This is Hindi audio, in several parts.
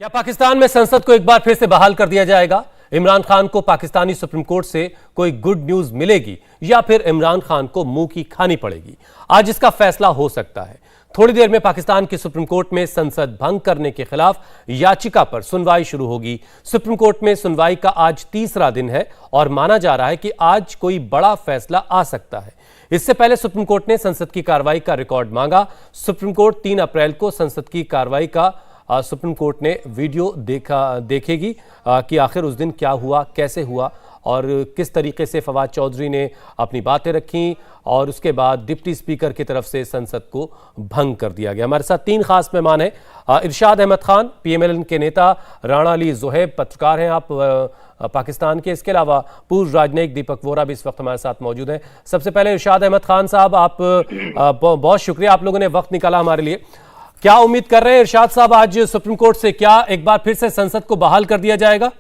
क्या पाकिस्तान में संसद को एक बार फिर से बहाल कर दिया जाएगा? इमरान खान को पाकिस्तानी सुप्रीम कोर्ट से कोई गुड न्यूज मिलेगी या फिर इमरान खान को मुंह की खानी पड़ेगी? आज इसका फैसला हो सकता है। थोड़ी देर में पाकिस्तान की सुप्रीम कोर्ट में संसद भंग करने के खिलाफ याचिका पर सुनवाई शुरू होगी। सुप्रीम कोर्ट में सुनवाई का आज तीसरा दिन है और माना जा रहा है कि आज कोई बड़ा फैसला आ सकता है। इससे पहले सुप्रीम कोर्ट ने संसद की कार्रवाई का रिकॉर्ड मांगा। सुप्रीम कोर्ट 3 अप्रैल को संसद की कार्रवाई का सुप्रीम कोर्ट ने वीडियो देखेगी कि आखिर उस दिन क्या हुआ, कैसे हुआ और किस तरीके से फवाद चौधरी ने अपनी बातें रखी और उसके बाद डिप्टी स्पीकर की तरफ से संसद को भंग कर दिया गया। हमारे साथ 3 खास मेहमान हैं। इरशाद अहमद खान, पीएमएल के नेता, राणा अली ज़ुहैब, पत्रकार हैं आप पाकिस्तान के। इसके अलावा पूर्व राजनयिक दीपक वोरा भी इस वक्त हमारे साथ मौजूद हैं। सबसे पहले इरशाद अहमद खान साहब, आप बहुत शुक्रिया, आप लोगों ने वक्त निकाला हमारे लिए। क्या उम्मीद कर रहे हैं इरशाद साहब, आज सुप्रीम कोर्ट से क्या एक बार फिर से संसद को बहाल कर दिया जाएगा?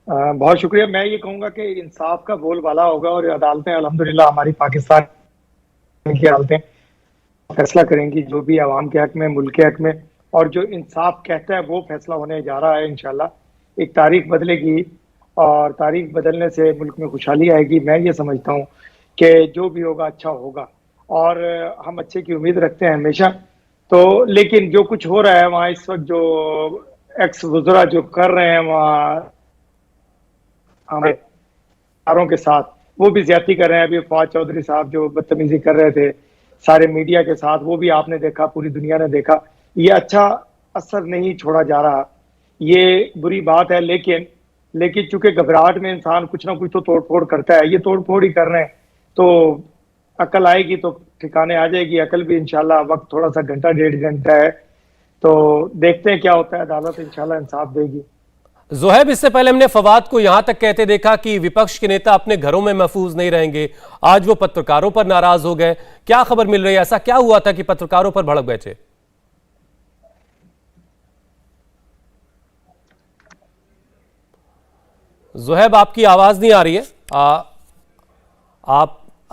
बहुत शुक्रिया। मैं ये कहूंगा कि इंसाफ का बोलबाला होगा और अदालतें अल्हम्दुलिल्लाह हमारी पाकिस्तान की अदालतें फैसला करेंगी जो भी आवाम के हक में, मुल्क के हक में, और जो इंसाफ कहता है वो फैसला होने जा रहा है। इंशाल्लाह एक तारीख बदलेगी और तारीख बदलने से मुल्क में खुशहाली आएगी। मैं ये समझता हूँ कि जो भी होगा अच्छा होगा और हम अच्छे की उम्मीद रखते हैं हमेशा। तो लेकिन जो कुछ हो रहा है वहाँ इस वक्त, जो एक्स वज़रा जो कर रहे हैं वहाँ हमारे के साथ, वो भी ज्यादती कर रहे हैं। अभी फवाद चौधरी साहब जो बदतमीजी कर रहे थे सारे मीडिया के साथ, वो भी आपने देखा, पूरी दुनिया ने देखा। ये अच्छा असर नहीं छोड़ा जा रहा, ये बुरी बात है। लेकिन चूंकि घबराहट में इंसान कुछ ना कुछ तो तोड़ फोड़ करता है, ये तोड़ फोड़ ही कर रहे हैं। तो अकल आएगी तो ठिकाने आ जाएगी। अकल भी इंशाल्लाह, वक्त थोड़ा सा घंटा 1.5 घंटा है, तो देखते हैं क्या होता है। अदालत इंशाल्लाह इंसाफ देगी। ज़ुहैब, इससे पहले हमने फवाद को यहां तक कहते देखा कि विपक्ष के नेता अपने घरों में महफूज नहीं रहेंगे। आज वो पत्रकारों पर नाराज हो गए। क्या खबर मिल रही है, ऐसा क्या हुआ था कि पत्रकारों पर भड़क बैठे? ज़ुहैब, आपकी आवाज नहीं आ रही है।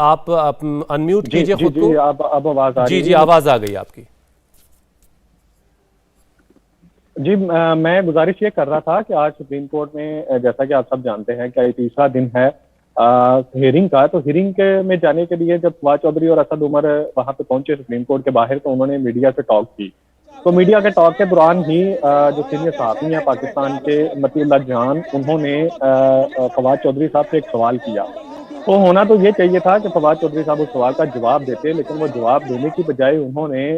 आप अनम्यूट कीजिए खुद को। अब आवाज आ रही है? जी, आवाज आ गई आपकी। जी, मैं गुजारिश ये कर रहा था कि आज सुप्रीम कोर्ट में, जैसा कि आप सब जानते हैं कि तीसरा दिन है हियरिंग का, तो हियरिंग में जाने के लिए जब फवाद चौधरी और असद उमर वहां पे पहुंचे सुप्रीम कोर्ट के बाहर, तो उन्होंने मीडिया से टॉक की। तो मीडिया के टॉक के दौरान ही जो सीनियर सहाफ़ी हैं पाकिस्तान के, मतीउल्लाह जान, उन्होंने फवाद चौधरी साहब से एक सवाल किया। तो होना तो ये चाहिए था कि फवाद चौधरी साहब उस सवाल का जवाब देते, लेकिन वो जवाब देने की बजाय उन्होंने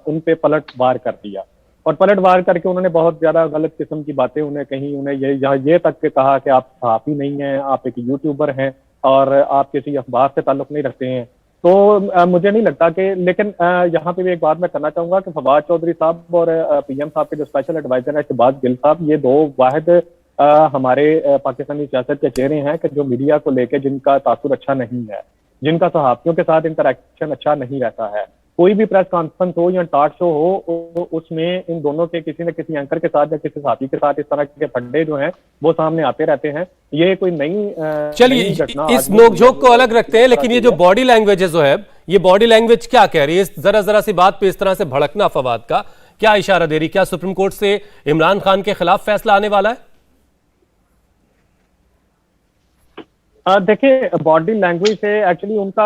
उन पे पलटवार कर दिया और पलटवार करके उन्होंने बहुत ज्यादा गलत किस्म की बातें उन्हें कही। उन्हें ये तक के कहा कि आप सहाफ़ी नहीं हैं, आप एक यूट्यूबर हैं और आप किसी अखबार से ताल्लुक नहीं रखते हैं। तो मुझे नहीं लगता कि, लेकिन यहाँ पे भी एक बात मैं करना चाहूंगा कि फवाद चौधरी साहब और पीएम साहब के जो स्पेशल एडवाइजर है शहबाज गिल साहब, ये 2 वाहिद हमारे पाकिस्तानी सियासत के चेहरे हैं कि जो मीडिया को लेके जिनका तासुर अच्छा नहीं है, जिनका सहाफ़ियों के साथ इंटरेक्शन अच्छा नहीं रहता है। कोई भी प्रेस कॉन्फ्रेंस हो या टॉक शो हो, उसमें इन दोनों के किसी न किसी एंकर के साथ या किसी साथी के साथ इस तरह के फंडे जो हैं वो सामने आते रहते हैं। ये कोई नई चलिए इस नोकझोंक को अलग रखते हैं, लेकिन ये जो बॉडी लैंग्वेज है ज़ुहैब, ये बॉडी लैंग्वेज क्या कह रही है? जरा सी बात पे इस तरह से भड़कना फवाद का क्या इशारा दे रही? क्या सुप्रीम कोर्ट से इमरान खान के खिलाफ फैसला आने वाला है? देखिए, बॉडी लैंग्वेज से एक्चुअली उनका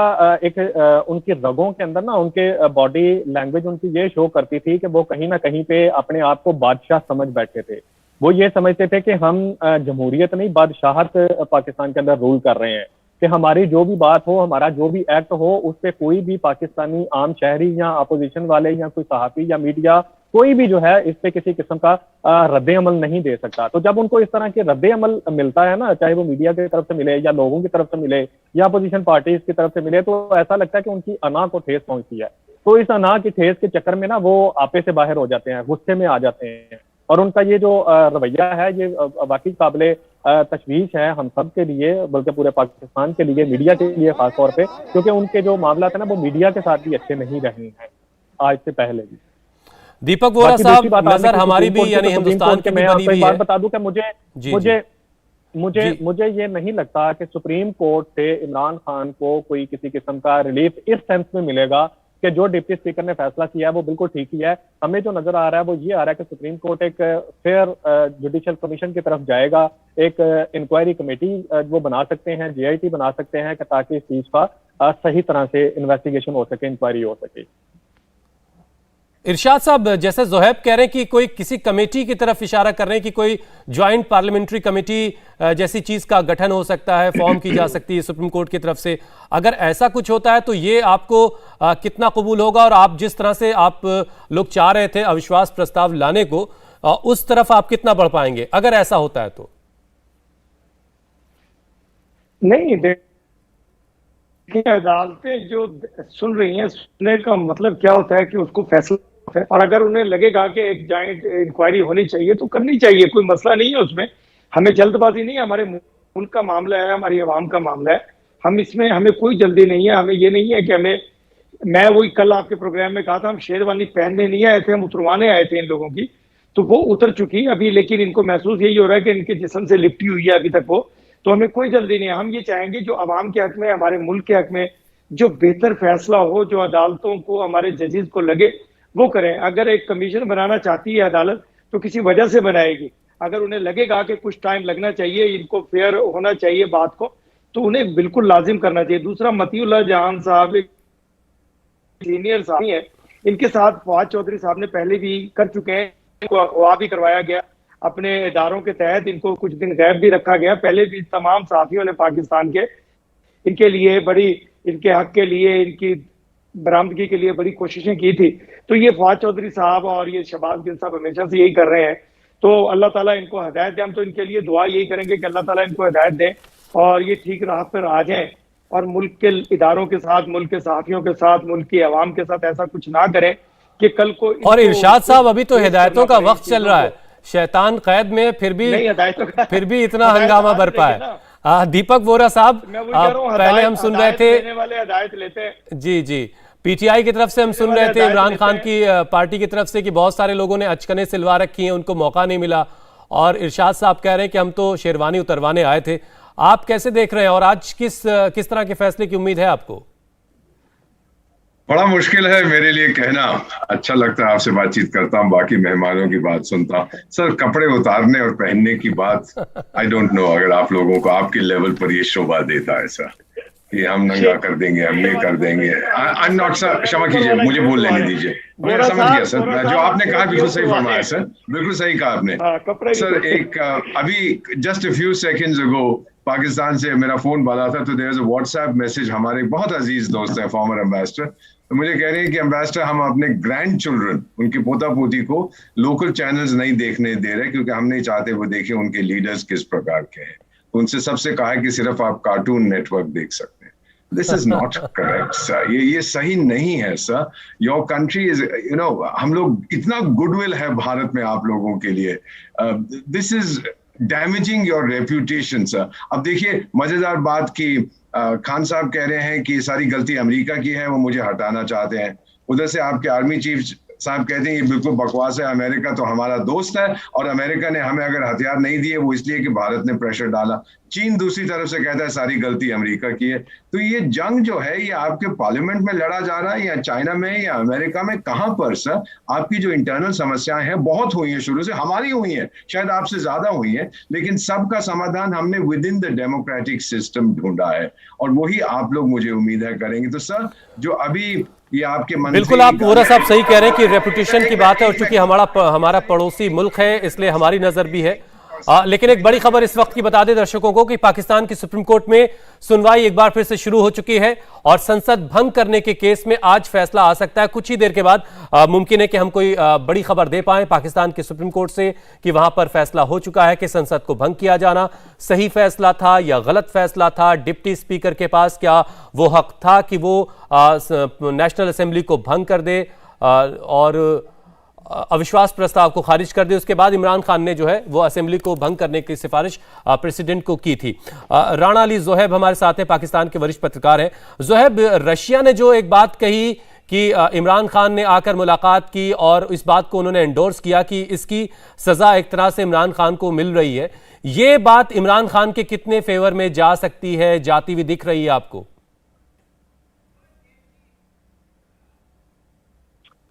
उनकी रगों के अंदर ना, उनके बॉडी लैंग्वेज उनकी ये शो करती थी कि वो कहीं ना कहीं पे अपने आप को बादशाह समझ बैठे थे। वो ये समझते थे कि हम जमहूरियत नहीं, बादशाहत पाकिस्तान के अंदर रूल कर रहे हैं, कि हमारी जो भी बात हो, हमारा जो भी एक्ट हो, उस पर कोई भी पाकिस्तानी आम शहरी या अपोजिशन वाले या कोई सहाफ़ी या मीडिया, कोई भी जो है इस पे किसी किस्म का रद्द अमल नहीं दे सकता। तो जब उनको इस तरह के रद्द अमल मिलता है ना, चाहे वो मीडिया की तरफ से मिले या लोगों की तरफ से मिले या अपोजिशन पार्टीज की तरफ से मिले, तो ऐसा लगता है कि उनकी अना को ठेस पहुंचती है। तो इस अना की ठेस के चक्कर में ना वो आपे से बाहर हो जाते हैं, गुस्से में आ जाते हैं। और उनका ये जो रवैया है, ये वाकई काबिले तशवीश है हम सब के लिए, बल्कि पूरे पाकिस्तान के लिए, मीडिया के लिए खासतौर पे, क्योंकि उनके जो मामला है ना वो मीडिया के साथ भी अच्छे नहीं रहे हैं आज से पहले भी। दीपक वोरा साहब, नजर हमारी भी यानी हिंदुस्तान की भी बनी हुई है। बता दूं कि मुझे ये नहीं लगता कि सुप्रीम कोर्ट से इमरान खान को कोई किसी किस्म का रिलीफ इस सेंस में मिलेगा कि जो डिप्टी स्पीकर ने फैसला किया है वो बिल्कुल ठीक ही है। हमें जो नजर आ रहा है वो ये आ रहा है कि सुप्रीम कोर्ट एक फेयर जुडिशियल कमीशन की तरफ जाएगा, एक इंक्वायरी कमेटी वो बना सकते हैं, JIT बना सकते हैं कि ताकि इस चीज का सही तरह से इन्वेस्टिगेशन हो सके, इंक्वायरी हो सके। इरशाद साहब, जैसे जोहैब कह रहे हैं कि कोई किसी कमेटी की तरफ इशारा कर रहे हैं कि कोई ज्वाइंट पार्लियामेंट्री कमेटी जैसी चीज का गठन हो सकता है, फॉर्म की जा सकती है सुप्रीम कोर्ट की तरफ से। अगर ऐसा कुछ होता है तो ये आपको कितना कबूल होगा, और आप जिस तरह से आप लोग चाह रहे थे अविश्वास प्रस्ताव लाने को, उस तरफ आप कितना बढ़ पाएंगे अगर ऐसा होता है तो? नहीं, अदालतें जो सुन रही हैं, सुनने का मतलब क्या होता है कि उसको फैसला, और अगर उन्हें लगेगा कि एक जॉइंट इंक्वायरी होनी चाहिए तो करनी चाहिए, कोई मसला नहीं है उसमें। हमें जल्दबाजी नहीं है, हमारे मुल्क का मामला है, हमारी आवाम का मामला है, हम इसमें हमें कोई जल्दी नहीं है। हमें ये नहीं है कि मैं वही कल आपके प्रोग्राम में कहा था, हम शेरवानी पहनने नहीं आए थे, हम उतरवाने आए थे इन लोगों की, तो वो उतर चुकी अभी, लेकिन इनको महसूस यही हो रहा है कि इनके जिस्म से लिपटी हुई है अभी तक वो। तो हमें कोई जल्दी नहीं है, हम ये चाहेंगे जो आवाम के हक में, हमारे मुल्क के हक में जो बेहतर फैसला हो, जो अदालतों को, हमारे जजेस को लगे वो करें। अगर एक कमीशन बनाना चाहती है अदालत तो किसी वजह से बनाएगी, अगर उन्हें लगेगा कि कुछ टाइम लगना चाहिए, इनको फेयर होना चाहिए बात को, तो उन्हें बिल्कुल लाजिम करना चाहिए। दूसरा, मतीउल्लाह जहान साहब एक सीनियर साहब है, इनके साथ फवाद चौधरी साहब ने पहले भी कर चुके हैं, इनको अगवा भी करवाया गया अपने इदारों के तहत, इनको कुछ दिन गैप भी रखा गया। पहले भी तमाम सहाफियों ने पाकिस्तान के इनके लिए बड़ी, इनके हक के लिए, इनकी बरामदगी के लिए बड़ी कोशिशें की थी। तो ये फवाद चौधरी साहब और ये शहबाज गिल साहब हमेशा से यही कर रहे हैं, तो अल्लाह ताला इनको हिदायत दे। हम तो इनके लिए दुआ यही करेंगे कि अल्लाह ताला इनको हिदायत दे और ये ठीक राह पर आ जाएं, और मुल्क के इदारों के साथ, मुल्क के सहाफियों के साथ, मुल्क की आवाम के साथ ऐसा कुछ ना करें कि कल को। और इरशाद साहब, अभी तो हिदायतों का वक्त चल रहा है, शैतान कैद में, फिर भी इतना हंगामा बरपा है। दीपक वोरा साहब, पहले हम सुन रहे थे, हिदायत लेते हैं जी, PTI की तरफ से हम सुन रहे थे, इमरान खान की पार्टी की तरफ से, कि बहुत सारे लोगों ने अचकने सिलवा रखी हैं, उनको मौका नहीं मिला, और इरशाद साहब कह रहे हैं कि हम तो शेरवानी उतरवाने आए थे। आप कैसे देख रहे हैं, और आज किस तरह के फैसले की उम्मीद है आपको? बड़ा मुश्किल है मेरे लिए कहना, अच्छा लगता है आपसे बातचीत करता हूँ, बाकी मेहमानों की बात सुनता हूँ। सर, कपड़े उतारने और पहनने की बात, आई डोंट नो अगर आप लोगों को आपके लेवल पर ये शोभा देता है सर, कि हम नंगा कर देंगे, हम ये कर देंगे। आई एम नॉट सर, क्षमा कीजिए, मुझे बोल लेने दीजिए। मैं समझ गया सर, जो आपने कहा बिल्कुल सही फरमाया सर, बिल्कुल सही कहा आपने सर। एक अभी just a few seconds ago Pakistan से मेरा फोन बाला था, तो there is a WhatsApp message, हमारे बहुत अजीज दोस्त हैं, फॉर्मर एम्बेसडर, तो मुझे कह रहे हैं कि एम्बेसडर, हम अपने ग्रैंड चिल्ड्रन, उनके पोता पोती को लोकल चैनल्स नहीं देखने दे रहे, क्योंकि हम नहीं चाहते वो देखें उनके लीडर्स किस प्रकार के हैं। तो उनसे सबसे कहा है कि सिर्फ आप कार्टून नेटवर्क देख सकते हैं। This is not correct sir, ये सही नहीं है sir. Your country is, you know, हम लोग, इतना गुडविल है भारत में आप लोगों के लिए, this is damaging your reputation sir. अब देखिए, मजेदार बात की खान साहब कह रहे हैं कि सारी गलती अमेरिका की है, वो मुझे हटाना चाहते हैं। उधर से आपके आर्मी चीफ साहब कहते हैं ये बिल्कुल बकवास है, अमेरिका तो हमारा दोस्त है, और अमेरिका ने हमें अगर हथियार नहीं दिए वो इसलिए कि भारत ने प्रेशर डाला। चीन दूसरी तरफ से कहता है सारी गलती अमेरिका की है। तो ये जंग जो है, ये आपके पार्लियामेंट में लड़ा जा रहा है, या चाइना में, या अमेरिका में, कहां पर सर? आपकी जो इंटरनल समस्याएं हैं बहुत हुई हैं, शुरू से हमारी हुई हैं, शायद आपसे ज्यादा हुई हैं, लेकिन सबका समाधान हमने with in the democratic system ढूंढा है, और वही आप लोग, मुझे उम्मीद है, करेंगे। तो सर, जो अभी ये आपके मन, बिल्कुल आप वोरा साहब सही कह रहे हैं कि रेपुटेशन की बात है, और चूंकि हमारा पड़ोसी मुल्क है, इसलिए हमारी नजर भी है। लेकिन एक बड़ी खबर इस वक्त की बता दें दर्शकों को कि पाकिस्तान की सुप्रीम कोर्ट में सुनवाई एक बार फिर से शुरू हो चुकी है, और संसद भंग करने के केस में आज फैसला आ सकता है। कुछ ही देर के बाद मुमकिन है कि हम कोई बड़ी खबर दे पाएं पाकिस्तान की सुप्रीम कोर्ट से कि वहां पर फैसला हो चुका है कि संसद को भंग किया जाना सही फैसला था या गलत फैसला था। डिप्टी स्पीकर के पास क्या वो हक था कि वो नेशनल असेंबली को भंग कर दे और अविश्वास प्रस्ताव को खारिज कर दे। उसके बाद इमरान खान ने जो है वो असेंबली को भंग करने की सिफारिश प्रेसिडेंट को की थी। राणा अली जोहैब हमारे साथ हैं, पाकिस्तान के वरिष्ठ पत्रकार हैं। जोहैब, रशिया ने जो एक बात कही कि इमरान खान ने आकर मुलाकात की और इस बात को उन्होंने एंडोर्स किया कि इसकी सजा एक तरह से इमरान खान को मिल रही है, ये बात इमरान खान के कितने फेवर में जा सकती है, जाती हुई दिख रही है आपको?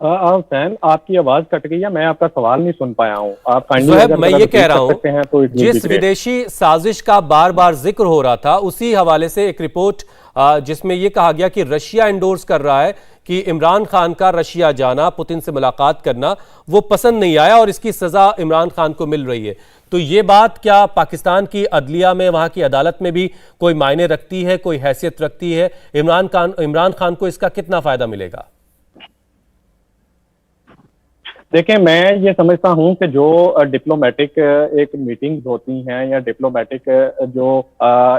हुसैन, आपकी आवाज कट गई है, मैं आपका सवाल नहीं सुन पाया हूं। आप काइंडली जोहेब, अगर मैं ये कह रहा हैं तो हूं, जिस विदेशी साजिश का बार बार जिक्र हो रहा था, उसी हवाले से एक रिपोर्ट जिसमें यह कहा गया कि रशिया एंडोर्स कर रहा है कि इमरान खान का रशिया जाना, पुतिन से मुलाकात करना वो पसंद नहीं आया और इसकी सजा इमरान खान को मिल रही है। तो ये बात क्या पाकिस्तान की अदलिया में, वहां की अदालत में भी कोई मायने रखती है, कोई हैसियत रखती है? इमरान खान को इसका कितना फायदा मिलेगा? देखिए, मैं ये समझता हूं कि जो डिप्लोमेटिक एक मीटिंग्स होती हैं या डिप्लोमेटिक जो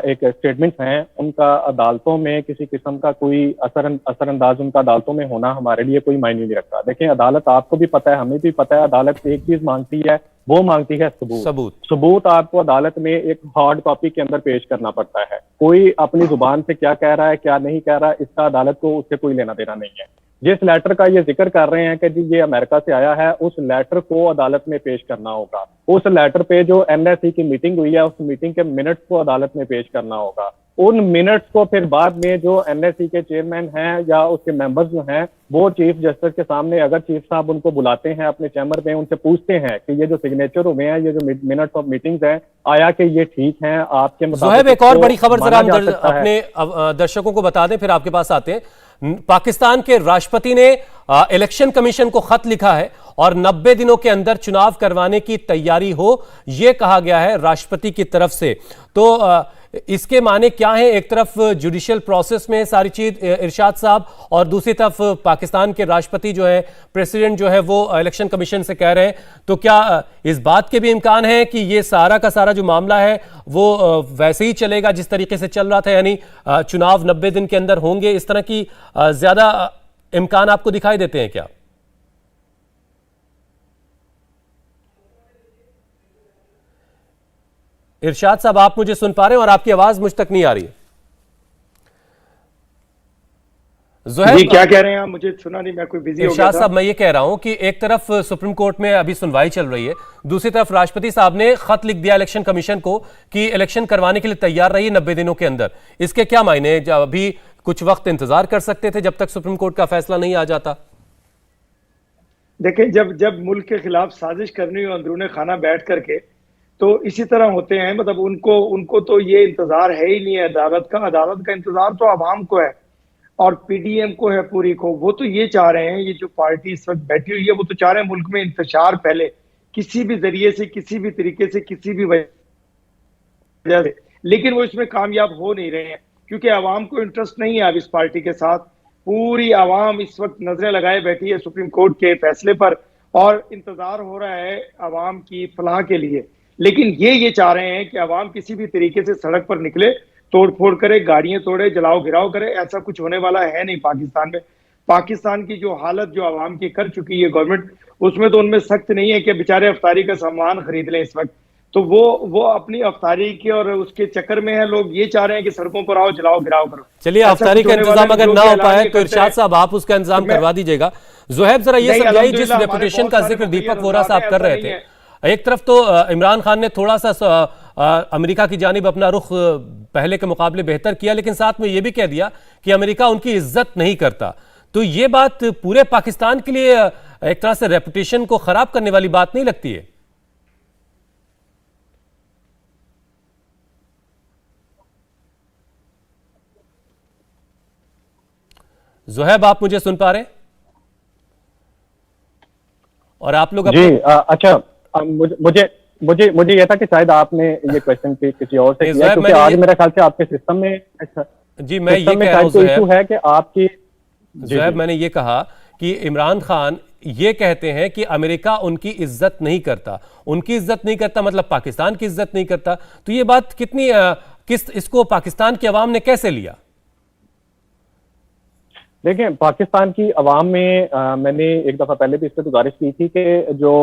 एक स्टेटमेंट्स हैं, उनका अदालतों में किसी किस्म का कोई असरअंदाज उनका अदालतों में होना हमारे लिए कोई मायने नहीं रखता। देखिए, अदालत, आपको भी पता है, हमें भी पता है, अदालत एक चीज मांगती है, वो मांगती है सबूत आपको अदालत में एक हार्ड कॉपी के अंदर पेश करना पड़ता है। कोई अपनी जुबान से क्या कह रहा है, क्या नहीं कह रहा है, इसका अदालत को उससे कोई लेना देना नहीं है। जिस लेटर का ये जिक्र कर रहे हैं कि जी ये अमेरिका से आया है, उस लेटर को अदालत में पेश करना होगा। उस लेटर पे जो एनएससी की मीटिंग हुई है, उस मीटिंग के मिनट्स को अदालत में पेश करना होगा। उन मिनट्स को फिर बाद में जो एनएससी के चेयरमैन हैं या उसके मेंबर्स जो हैं, वो चीफ जस्टिस के सामने, अगर चीफ साहब उनको बुलाते हैं अपने चैम्बर में, उनसे पूछते हैं कि ये जो सिग्नेचर हुए हैं, ये जो मिनट्स ऑफ मीटिंग्स हैं, आया कि ये ठीक हैं आपके मुताबिक? एक और बड़ी खबर जरा हम अपने दर्शकों को बता दें, फिर आपके पास आते हैं। पाकिस्तान के राष्ट्रपति ने इलेक्शन कमीशन को खत लिखा है और 90 दिनों के अंदर चुनाव करवाने की तैयारी हो, यह कहा गया है राष्ट्रपति की तरफ से। तो इसके माने क्या है? एक तरफ जुडिशियल प्रोसेस में सारी चीज इरशाद साहब, और दूसरी तरफ पाकिस्तान के राष्ट्रपति जो है, प्रेसिडेंट जो है, वो इलेक्शन कमीशन से कह रहे हैं। तो क्या इस बात के भी इम्कान है कि ये सारा का सारा जो मामला है वो वैसे ही चलेगा जिस तरीके से चल रहा था, यानी चुनाव 90 दिन के अंदर होंगे? इस तरह की ज्यादा इम्कान आपको दिखाई देते हैं क्या? इरशाद साहब, आप मुझे सुन पा रहे हैं और आपकी आवाज मुझ तक नहीं आ रही है। जी, क्या कह रहे हैं आप? मुझे सुना नहीं, मैं कोई बिजी हो गया था। इरशाद साहब, मैं ये कह रहा हूं कि एक तरफ सुप्रीम कोर्ट में अभी सुनवाई चल रही है, दूसरी तरफ राष्ट्रपति साहब ने खत लिख दिया इलेक्शन कमीशन को कि इलेक्शन करवाने के लिए तैयार रहिए 90 दिनों के अंदर। इसके क्या मायने? अभी कुछ वक्त इंतजार कर सकते थे जब तक सुप्रीम कोर्ट का फैसला नहीं आ जाता। देखिए, जब मुल्क के खिलाफ साजिश करनी हो अंदरूने खाना बैठ करके, तो इसी तरह होते हैं। मतलब उनको तो ये इंतजार है ही नहीं है अदालत का। अदालत का इंतजार तो आवाम को है और पीडीएम को है पूरी को। वो तो ये चाह रहे हैं, ये जो पार्टी इस वक्त बैठी हुई है, वो तो चाह रहे हैं मुल्क में इंतशार पहले किसी भी जरिए से, किसी भी तरीके से, किसी भी वजह से, लेकिन वो इसमें कामयाब हो नहीं रहे हैं क्योंकि आवाम को इंटरेस्ट नहीं है अब इस पार्टी के साथ। पूरी आवाम इस वक्त नजरें लगाए बैठी है सुप्रीम कोर्ट के फैसले पर और इंतजार हो रहा है आवाम की फलाह के लिए। लेकिन ये चाह रहे हैं कि आवाम किसी भी तरीके से सड़क पर निकले, तोड़ फोड़ करे, गाड़ियां तोड़े, जलाओ घिराव करे। ऐसा कुछ होने वाला है नहीं पाकिस्तान में। पाकिस्तान की जो हालत जो आवाम की कर चुकी है गवर्नमेंट, उसमें तो उनमें सख्त नहीं है कि बेचारे अफ्तारी का सामान खरीद लें इस वक्त। तो वो अपनी अफ्तारी के और उसके चक्कर में है। लोग ये चाह रहे हैं कि सड़कों पर आओ, जलाओ घिराव करो। चलिए, अफ्तारी का इंतजाम अगर ना हो पाए तो इरशाद साहब आप उसका इंतजाम करवा दीजिएगा। जोहेब, जरा ये समझाइए, जिस रेपुटेशन का जिक्र दीपक वोरा साहब कर रहे थे, एक तरफ तो इमरान खान ने थोड़ा सा अमेरिका की जानिब अपना रुख पहले के मुकाबले बेहतर किया, लेकिन साथ में यह भी कह दिया कि अमेरिका उनकी इज्जत नहीं करता। तो ये बात पूरे पाकिस्तान के लिए एक तरह से रेपुटेशन को खराब करने वाली बात नहीं लगती है? जोहेब, आप मुझे सुन पा रहे हैं? और आप लोग जी, अच्छा, मुझे यह था कि शायद आपने ये क्वेश्चन किसी और से किया, क्योंकि आज मेरे ख्याल से आपके सिस्टम में जी, मैं ये कह रहा हूं इशू है कि आपकी जोहेब, मैंने ये कहा कि इमरान खान ये कहते हैं कि अमेरिका उनकी इज्जत नहीं करता। उनकी इज्जत नहीं करता मतलब पाकिस्तान की इज्जत नहीं करता। तो ये बात कितनी इसको पाकिस्तान की अवाम ने कैसे लिया? देखिए, पाकिस्तान की अवाम में मैंने एक दफा पहले भी इस पर गुजारिश की थी कि जो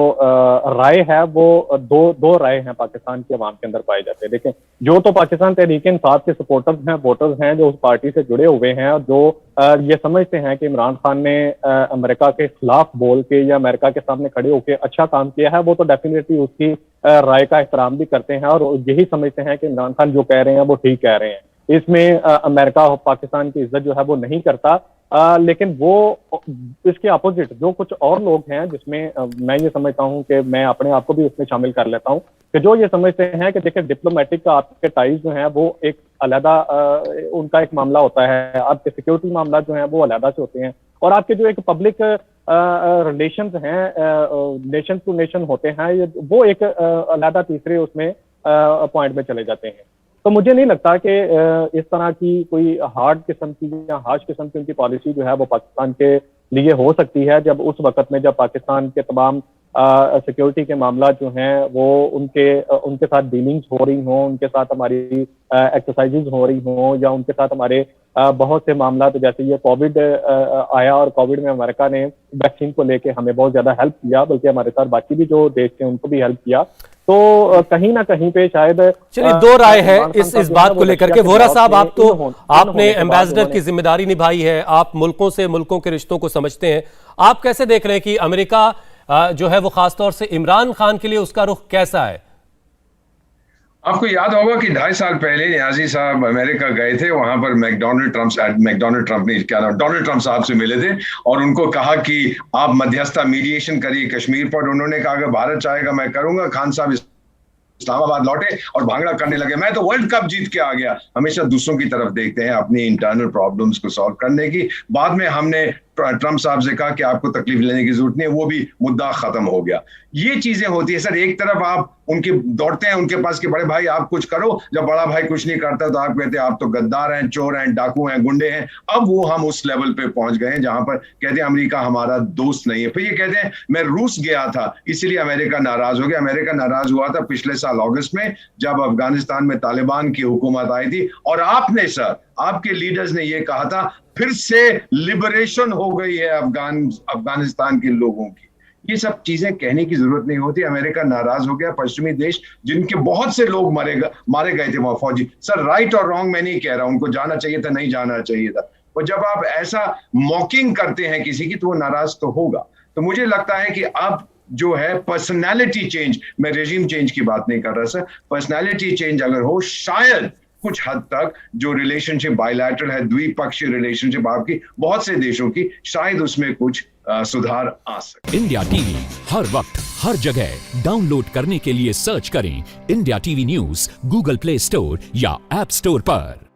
राय है वो दो राय हैं पाकिस्तान की अवाम के अंदर पाए जाते हैं। देखें, जो तो पाकिस्तान तहरीक-ए-इंसाफ के सपोर्टर्स हैं, वोटर्स हैं, जो उस पार्टी से जुड़े हुए हैं और जो ये समझते हैं कि इमरान खान ने अमेरिका के खिलाफ बोल के या अमेरिका के सामने खड़े होकर अच्छा काम किया है, वो तो डेफिनेटली उसकी राय का एहतराम भी करते हैं और यही समझते हैं कि इमरान खान जो कह रहे हैं वो ठीक कह रहे हैं। इसमें अमेरिका और पाकिस्तान की इज्जत जो है वो नहीं करता। लेकिन वो इसके अपोजिट जो कुछ और लोग हैं, जिसमें मैं ये समझता हूँ कि मैं अपने आप को भी उसमें शामिल कर लेता हूँ, कि जो ये समझते हैं कि देखिए डिप्लोमेटिक का आपके टाइज जो हैं वो एक अलहदा उनका एक मामला होता है, आपके सिक्योरिटी मामला जो है वो अलहदा से होते हैं, और आपके जो एक पब्लिक रिलेशंस हैं, नेशन टू नेशन होते हैं, ये वो एक अलहदा तीसरे उसमें पॉइंट में चले जाते हैं। तो मुझे नहीं लगता कि इस तरह की कोई हार्ड किस्म की या हार्श किस्म की उनकी पॉलिसी जो है वो पाकिस्तान के लिए हो सकती है, जब उस वक्त में जब पाकिस्तान के तमाम सिक्योरिटी के मामला जो हैं वो उनके साथ डीलिंग्स हो रही हों, उनके साथ हमारी एक्सरसाइजेज हो रही हों, या उनके साथ हमारे बहुत से मामला, तो जैसे ये कोविड आया और कोविड में अमेरिका ने वैक्सीन को लेके हमें बहुत ज्यादा हेल्प किया, बल्कि हमारे साथ बाकी भी जो देश थे उनको भी हेल्प किया। तो कहीं ना कहीं पे शायद चलिए दो राय है इस बात को लेकर के। वोरा साहब, आपने एम्बेसडर की जिम्मेदारी निभाई है, आप मुल्कों से मुल्कों के रिश्तों को समझते हैं, आप कैसे देख रहे हैं कि अमेरिका जो है वो खासतौर से इमरान खान के लिए उसका रुख कैसा है? आपको याद होगा कि 2.5 साल पहले नियाजी साहब अमेरिका गए थे, वहां पर डोनाल्ड ट्रंप साहब से मिले थे और उनको कहा कि आप मध्यस्थता मीडिएशन करिए कश्मीर पर। उन्होंने कहा अगर भारत चाहेगा मैं करूंगा। खान साहब इस्लामाबाद लौटे और भांगड़ा करने लगे, मैं तो वर्ल्ड कप जीत के आ गया। हमेशा दूसरों की तरफ देखते हैं अपनी इंटरनल प्रॉब्लम्स को सॉल्व करने की। बाद में हमने ट्रंप साहब से कहा कि आपको तकलीफ लेने की जरूरत नहीं है, वो भी मुद्दा खत्म हो गया। ये चीजें होती है सर। एक तरफ आप उनके दौड़ते हैं उनके पास कि बड़े भाई आप कुछ करो, जब बड़ा भाई कुछ नहीं करता तो आप कहते हैं आप तो गद्दार हैं, चोर हैं, डाकू हैं, गुंडे हैं। अब वो हम उस लेवल पे पहुंच गए हैं जहां पर कहते हैं अमेरिका हमारा दोस्त नहीं है। फिर ये कहते हैं मैं रूस गया था इसलिए अमेरिका नाराज हो गया। अमेरिका नाराज हुआ था पिछले साल अगस्त में, जब अफगानिस्तान में तालिबान की हुकूमत आई थी और आपने सर, आपके लीडर्स ने ये कहा था फिर से लिबरेशन हो गई है अफगानिस्तान के लोगों की। ये सब चीजें कहने की जरूरत नहीं होती। अमेरिका नाराज हो गया। पश्चिमी देश जिनके बहुत से लोग मारे गए थे वहां फौजी, सर राइट और रॉन्ग मैं नहीं कह रहा, उनको जाना चाहिए था, नहीं जाना चाहिए था। और जब आप ऐसा मॉकिंग करते हैं किसी की तो वो नाराज तो होगा। तो मुझे लगता है कि अब जो है पर्सनालिटी चेंज, मैं रेजिम चेंज की बात नहीं कर रहा सर, पर्सनालिटी चेंज अगर हो, शायद कुछ हद तक जो रिलेशनशिप बायलैटरल है, द्विपक्षीय रिलेशनशिप आपकी बहुत से देशों की, शायद उसमें कुछ सुधार आ सके। इंडिया टीवी हर वक्त हर जगह डाउनलोड करने के लिए सर्च करें India TV news Google play store या ऐप स्टोर पर।